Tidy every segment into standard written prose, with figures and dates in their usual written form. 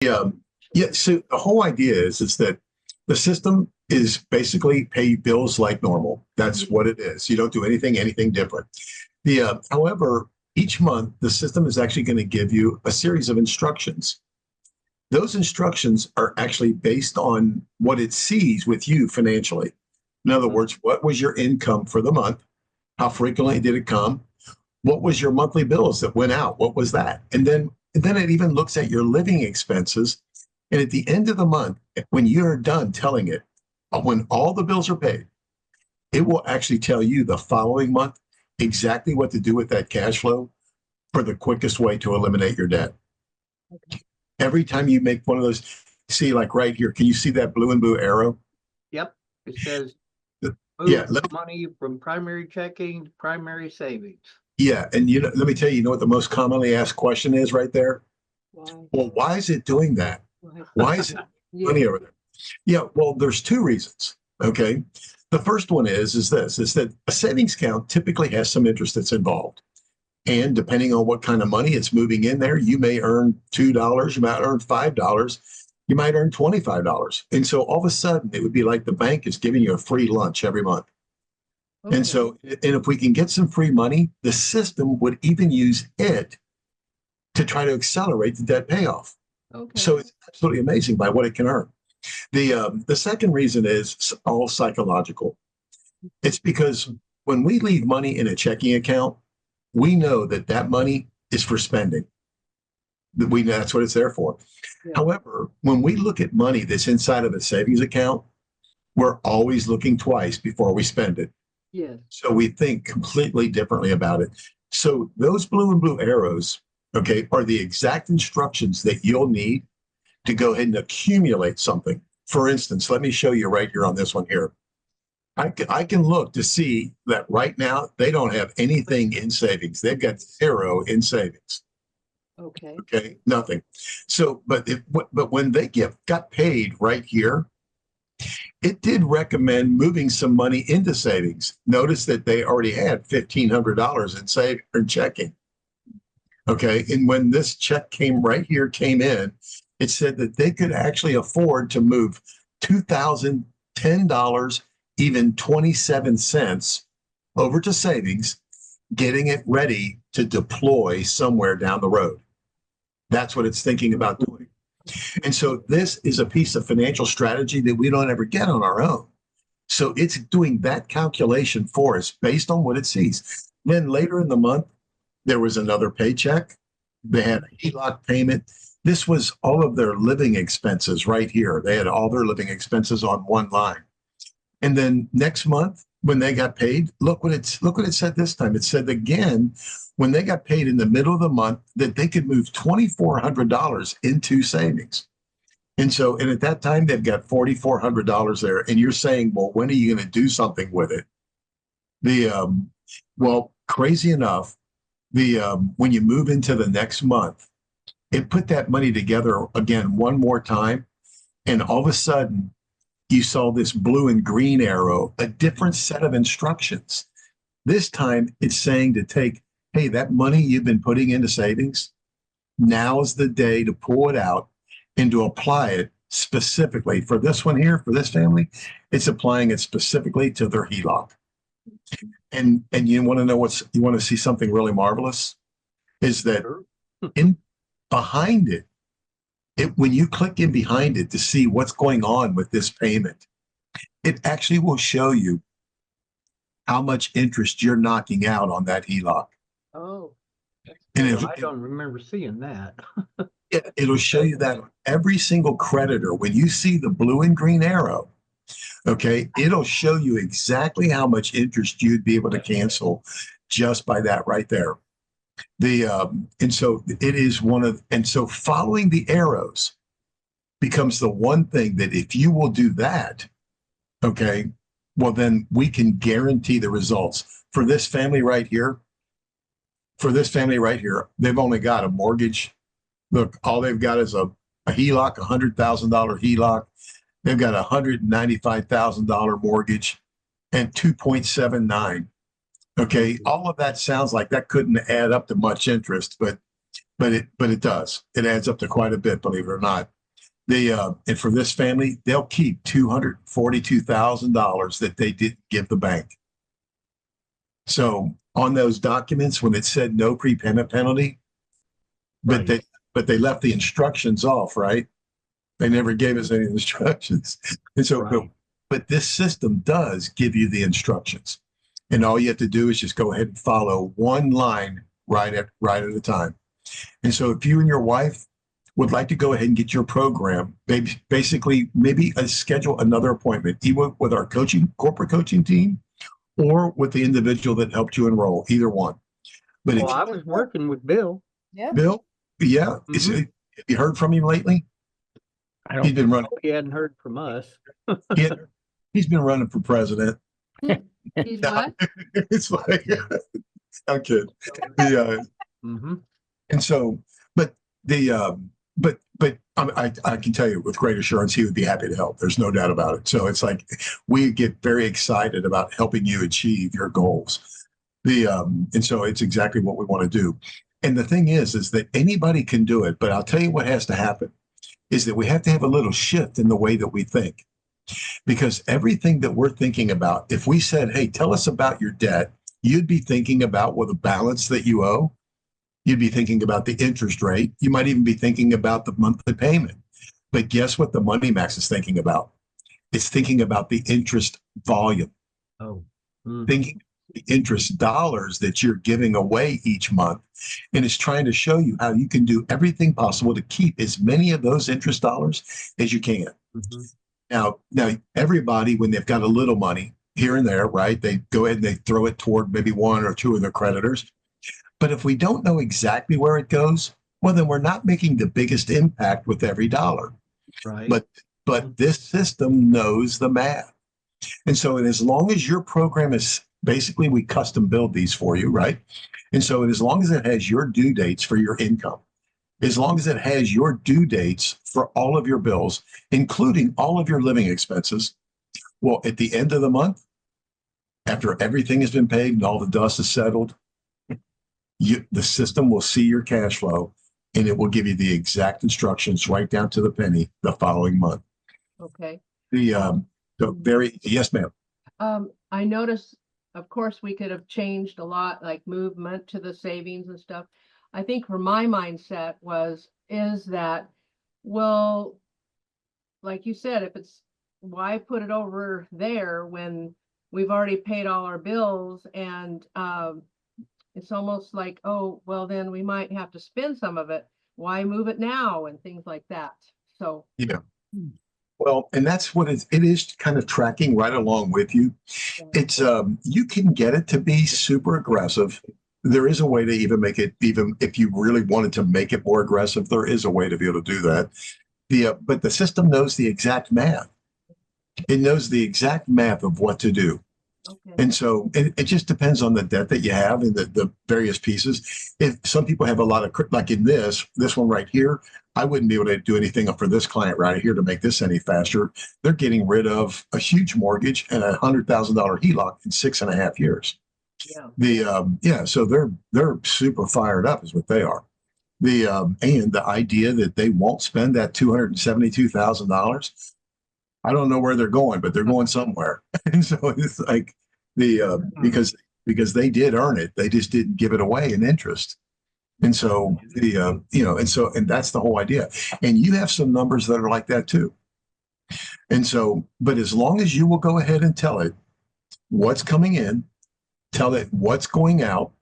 Yeah. So the whole idea is that the system is basically pay bills like normal. That's what it is. You don't do anything different. However, each month the system is actually going to give you a series of instructions. Those instructions are actually based on what it sees with you financially. In other words, what was your income for the month? How frequently did it come? What was your monthly bills that went out? What was that? And then it even looks at your living expenses. And at the end of the month, when you're done telling it, when all the bills are paid, it will actually tell you the following month exactly what to do with that cash flow for the quickest way to eliminate your debt. Okay. Every time you make one of those, see, like right here, can you see that blue and blue arrow? Yep. It says Yeah. move money from primary checking to primary savings. Yeah. And let me tell you, what the most commonly asked question is right there? Why? Well, why is it doing that? Why is it money over there? Yeah, well, there's two reasons. Okay. The first one is that a savings account typically has some interest that's involved. And depending on what kind of money it's moving in there, you may earn $2, you might earn $5, you might earn $25. And so all of a sudden it would be like the bank is giving you a free lunch every month. Okay. And if we can get some free money, the system would even use it to try to accelerate the debt payoff. Okay. So it's absolutely amazing by what it can earn. The second reason is all psychological. It's because when we leave money in a checking account, we know that money is for spending. That's what it's there for. Yeah. However, when we look at money that's inside of a savings account, we're always looking twice before we spend it. Yes. So we think completely differently about it. So those blue and blue arrows, okay, are the exact instructions that you'll need to go ahead and accumulate something. For instance, let me show you right here on this one here. I can look to see that right now they don't have anything in savings. They've got zero in savings. Okay. Okay, nothing. So, but when they got paid right here, it did recommend moving some money into savings. Notice that they already had $1,500 in checking. Okay, and when this check came in, it said that they could actually afford to move $2,010, even 27 cents over to savings, getting it ready to deploy somewhere down the road. That's what it's thinking about doing. And so this is a piece of financial strategy that we don't ever get on our own. So it's doing that calculation for us based on what it sees. Then later in the month, there was another paycheck. They had a HELOC payment. This was all of their living expenses right here. They had all their living expenses on one line. And then next month, when they got paid, look what it said this time. It said again, when they got paid in the middle of the month, that they could move $2,400 into savings. And at that time, they've got $4,400 there. And you're saying, well, when are you going to do something with it? Well, crazy enough, when you move into the next month, it put that money together again one more time. And all of a sudden, you saw this blue and green arrow, a different set of instructions. This time it's saying to take, hey, that money you've been putting into savings, now's the day to pull it out and to apply it specifically for this one here, for this family. It's applying it specifically to their HELOC. And you want to know you want to see something really marvelous is that in behind it, when you click in behind it to see what's going on with this payment, it actually will show you how much interest you're knocking out on that HELOC. Oh, And I don't remember seeing that. It'll show you that every single creditor, when you see the blue and green arrow, okay, it'll show you exactly how much interest you'd be able to cancel just by that right there. And so it is so following the arrows becomes the one thing that if you will do that, okay, well, then we can guarantee the results. For this family right here, they've only got a mortgage. Look, all they've got is a HELOC, $100,000 HELOC. They've got a $195,000 mortgage and 2.79. Okay, all of that sounds like that couldn't add up to much interest, but it does. It adds up to quite a bit, believe it or not. And for this family, they'll keep $242,000 that they didn't give the bank. So on those documents, when it said no prepayment penalty, but Right. they left the instructions off, right? They never gave us any instructions. And so, Right. but this system does give you the instructions. And all you have to do is just go ahead and follow one line right at a time. And so if you and your wife would like to go ahead and get your program, basically maybe schedule another appointment, either with our corporate coaching team, or with the individual that helped you enroll, either one. But Well, I was working with Bill. Yeah. Bill, yeah, Mhm. have you heard from him lately? I don't He's been running. He hadn't heard from us. He's been running for president. He's what? It's like, I'm kidding. The, Mm-hmm. and so, but the, but I can tell you with great assurance, he would be happy to help. There's no doubt about it. So it's like, we get very excited about helping you achieve your goals. And so it's exactly what we want to do. And the thing is that anybody can do it, but I'll tell you what has to happen is that we have to have a little shift in the way that we think. Because everything that we're thinking about, if we said, hey, tell us about your debt, you'd be thinking about, well, the balance that you owe. You'd be thinking about the interest rate. You might even be thinking about the monthly payment. But guess what the Money Max is thinking about? It's thinking about the interest volume. Oh. Thinking the interest dollars that you're giving away each month. And it's trying to show you how you can do everything possible to keep as many of those interest dollars as you can. Mm-hmm. Now, everybody, when they've got a little money here and there, right, they go ahead and they throw it toward maybe one or two of their creditors. But if we don't know exactly where it goes, well, then we're not making the biggest impact with every dollar. Right. But this system knows the math. And so as long as your program is basically, we custom build these for you, right? And so as long as it has your due dates for your income, as long as it has your due dates for all of your bills, including all of your living expenses, well, at the end of the month, after everything has been paid and all the dust is settled, the system will see your cash flow and it will give you the exact instructions right down to the penny the following month. Okay. Yes, ma'am. I noticed, of course, we could have changed a lot, like movement to the savings and stuff. I think for my mindset is that, well, like you said, if it's, why put it over there when we've already paid all our bills, and it's almost like, oh, well, then we might have to spend some of it. Why move it now and things like that? So yeah. Well, and that's what it is kind of tracking right along with you. It's you can get it to be super aggressive. There is a way to even make it, even if you really wanted to make it more aggressive, there is a way to be able to do that. But the system knows the exact math. It knows the exact math of what to do. okay. And so it just depends on the debt that you have and the various pieces. If some people have a lot of, like in this one right here, I wouldn't be able to do anything for this client right here to make this any faster. They're getting rid of a huge mortgage and $100,000 HELOC in 6.5 years. Yeah. So they're super fired up is what they are. And the idea that they won't spend that $272,000, I don't know where they're going, but they're going somewhere. And so it's like because they did earn it, they just didn't give it away in interest. And so and that's the whole idea. And you have some numbers that are like that too. And so, but as long as you will go ahead and tell it what's coming in, tell it what's going out,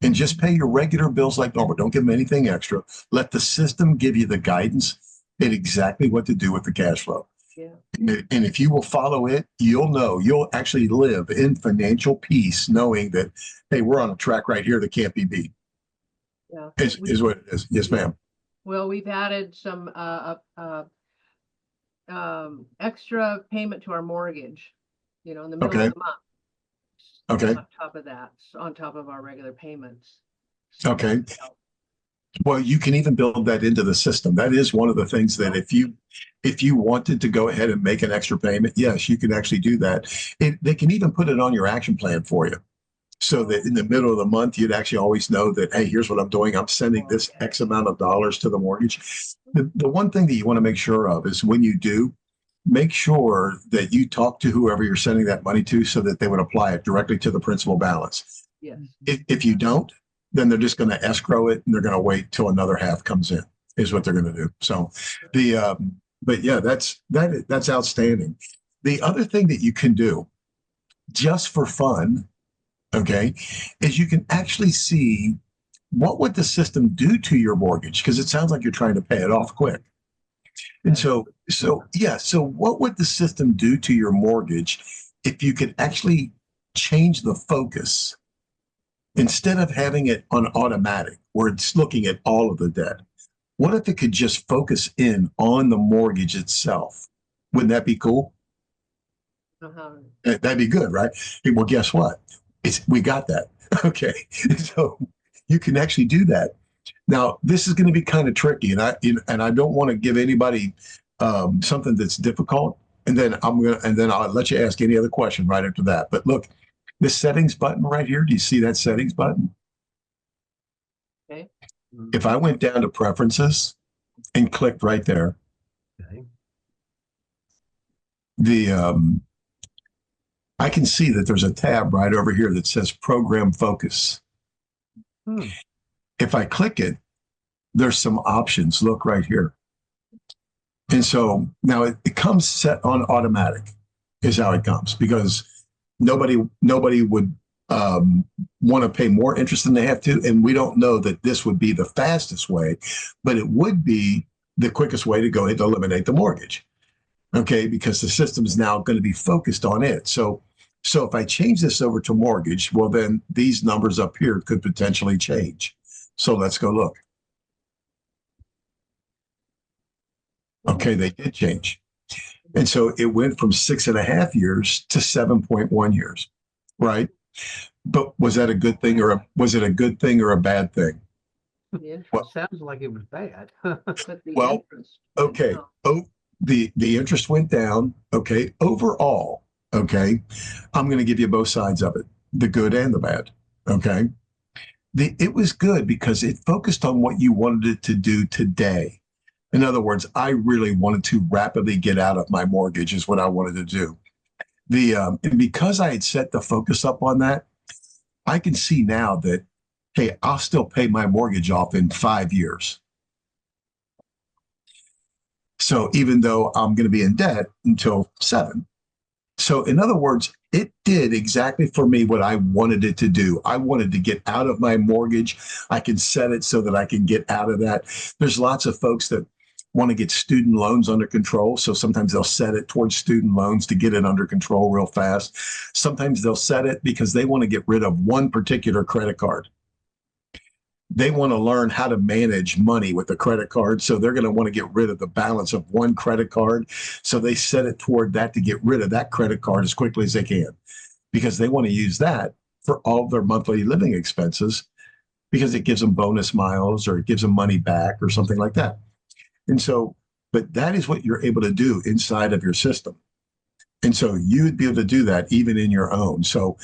and just pay your regular bills like normal. Don't give them anything extra. Let the system give you the guidance and exactly what to do with the cash flow. Yeah. And if you will follow it, you'll actually live in financial peace, knowing that, hey, we're on a track right here that can't be beat. Yeah. Is what it is. Yes, ma'am. Well, we've added some extra payment to our mortgage, in the middle Okay. of the month. Okay. On top of that, on top of our regular payments. Okay. Well, you can even build that into the system. That is one of the things that if you wanted to go ahead and make an extra payment, yes, you can actually do that. They can even put it on your action plan for you. so that in the middle of the month, you'd actually always know that, hey, here's what I'm doing. I'm sending this X amount of dollars to the mortgage. The one thing that you want to make sure of is when you do, make sure that you talk to whoever you're sending that money to so that they would apply it directly to the principal balance. Yes. If you don't, then they're just going to escrow it and they're going to wait till another half comes in, is what they're going to do. So but yeah, that's outstanding. The other thing that you can do just for fun, okay, is you can actually see what would the system do to your mortgage, because it sounds like you're trying to pay it off quick. And so what would the system do to your mortgage if you could actually change the focus instead of having it on automatic where it's looking at all of the debt? What if it could just focus in on the mortgage itself? Wouldn't that be cool? That'd be good, right? Hey, well, guess what? We got that. Okay. So you can actually do that. Now, this is going to be kind of tricky, and I don't want to give anybody something that's difficult, and then I'll let you ask any other question right after that. But look, this settings button right here. Do you see that settings button? Okay. If I went down to preferences and clicked right there, Okay. I can see that there's a tab right over here that says program focus. If I click it, there's some options. Look right here. And so now it comes set on automatic is how it comes, because nobody would want to pay more interest than they have to. And we don't know that this would be the fastest way, but it would be the quickest way to go ahead and eliminate the mortgage. Okay, because the system is now going to be focused on it. So if I change this over to mortgage, well, then these numbers up here could potentially change. So let's go look. Okay, they did change. And so it went from 6.5 years to 7.1 years, right? But was that a good thing, or was it a good thing or a bad thing? Well, sounds like it was bad. Well, okay. Oh, the interest went down. Okay. Overall, okay, I'm going to give you both sides of it, the good and the bad. Okay. It was good because it focused on what you wanted it to do today. In other words, I really wanted to rapidly get out of my mortgage is what I wanted to do. And because I had set the focus up on that, I can see now that, hey, I'll still pay my mortgage off in 5 years. So even though I'm going to be in debt until 7. So in other words, it did exactly for me what I wanted it to do. I wanted to get out of my mortgage. I can set it so that I can get out of that. There's lots of folks that want to get student loans under control. So sometimes they'll set it towards student loans to get it under control real fast. Sometimes they'll set it because they want to get rid of one particular credit card. They want to learn how to manage money with a credit card. So they're going to want to get rid of the balance of one credit card. So they set it toward that to get rid of that credit card as quickly as they can, because they want to use that for all of their monthly living expenses, because it gives them bonus miles or it gives them money back or something like that. And so, but that is what you're able to do inside of your system. And so you would be able to do that even in your own. So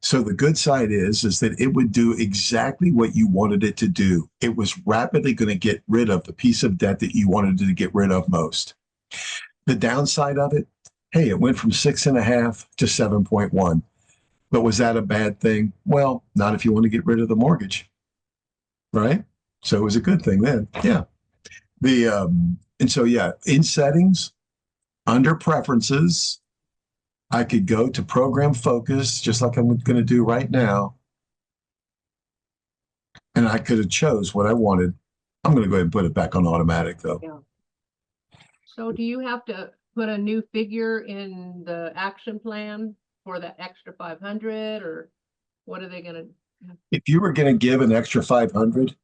the good side is that it would do exactly what you wanted it to do. It was rapidly going to get rid of the piece of debt that you wanted to get rid of most. The downside of it, hey, it went from 6.5 to 7.1. But was that a bad thing? Well, not if you want to get rid of the mortgage, right? So it was a good thing then. Yeah. And so, yeah, in settings, under preferences, I could go to program focus, just like I'm going to do right now. And I could have chose what I wanted. I'm going to go ahead and put it back on automatic though. Yeah. So do you have to put a new figure in the action plan for the extra 500, or what are they going to? If you were going to give an extra 500,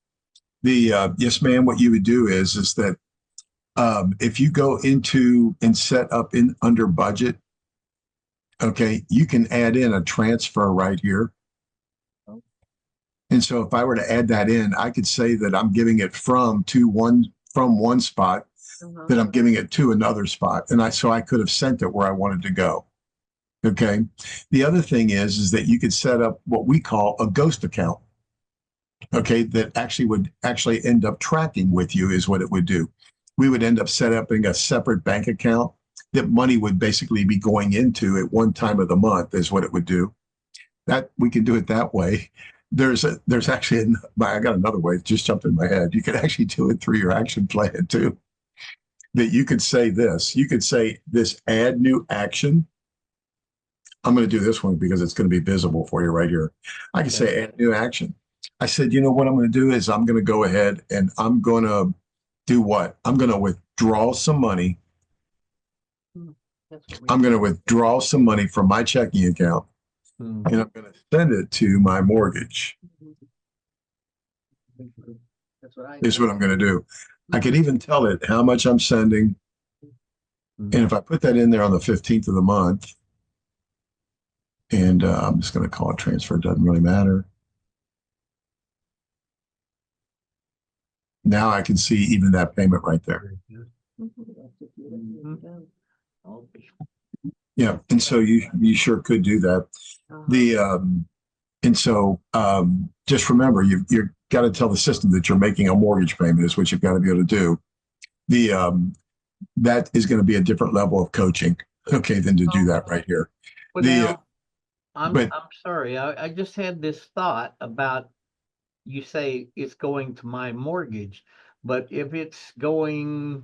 yes, ma'am, what you would do is that if you go into and set up in under budget, okay, you can add in a transfer right here. And so if I were to add that in, I could say that I'm giving it from one spot, that I'm giving it to another spot. And so I could have sent it where I wanted to go. Okay. The other thing is that you could set up what we call a ghost account. Okay. That actually would actually end up tracking with you is what it would do. We would end up setting up a separate bank account that money would basically be going into at one time of the month is what it would do. That we can do it that way. There's actually, I got another way that just jumped in my head. You could actually do it through your action plan too. That you could say this, you could say this add new action. I'm going to do this one because it's going to be visible for you right here. I can say add new action. I said, you know what I'm going to do is I'm going to go ahead and I'm going to do what? I'm going to withdraw some money. I'm going to withdraw some money from my checking account and I'm going to send it to my mortgage. Is what I'm going to do. I could even tell it how much I'm sending. And if I put that in there on the 15th of the month, and I'm just going to call it transfer, it doesn't really matter. Now I can see even that payment right there. Yeah, and so you sure could do that. Just remember, you've got to tell the system that you're making a mortgage payment is what you've got to be able to do. That is going to be a different level of coaching, okay, than to do that right here. But now, I'm sorry, I just had this thought about, you say it's going to my mortgage, but if it's going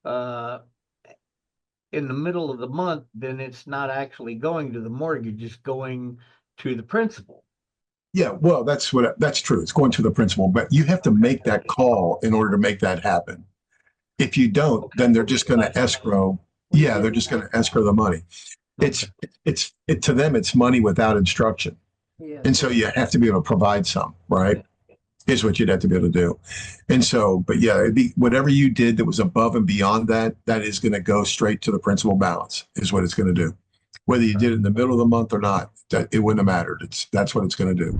in the middle of the month, then it's not actually going to the mortgage, it's going to the principal. Yeah, well, that's true. It's going to the principal, but you have to make that call in order to make that happen. If you don't, then they're just going to escrow. Yeah, they're just going to escrow the money. To them, it's money without instruction. Yeah. And so you have to be able to provide some, right? Is what you'd have to be able to do. And so, but yeah, it'd be whatever you did that was above and beyond that, that is going to go straight to the principal balance is what it's going to do. Whether you did it in the middle of the month or not, it wouldn't have mattered. That's what it's going to do.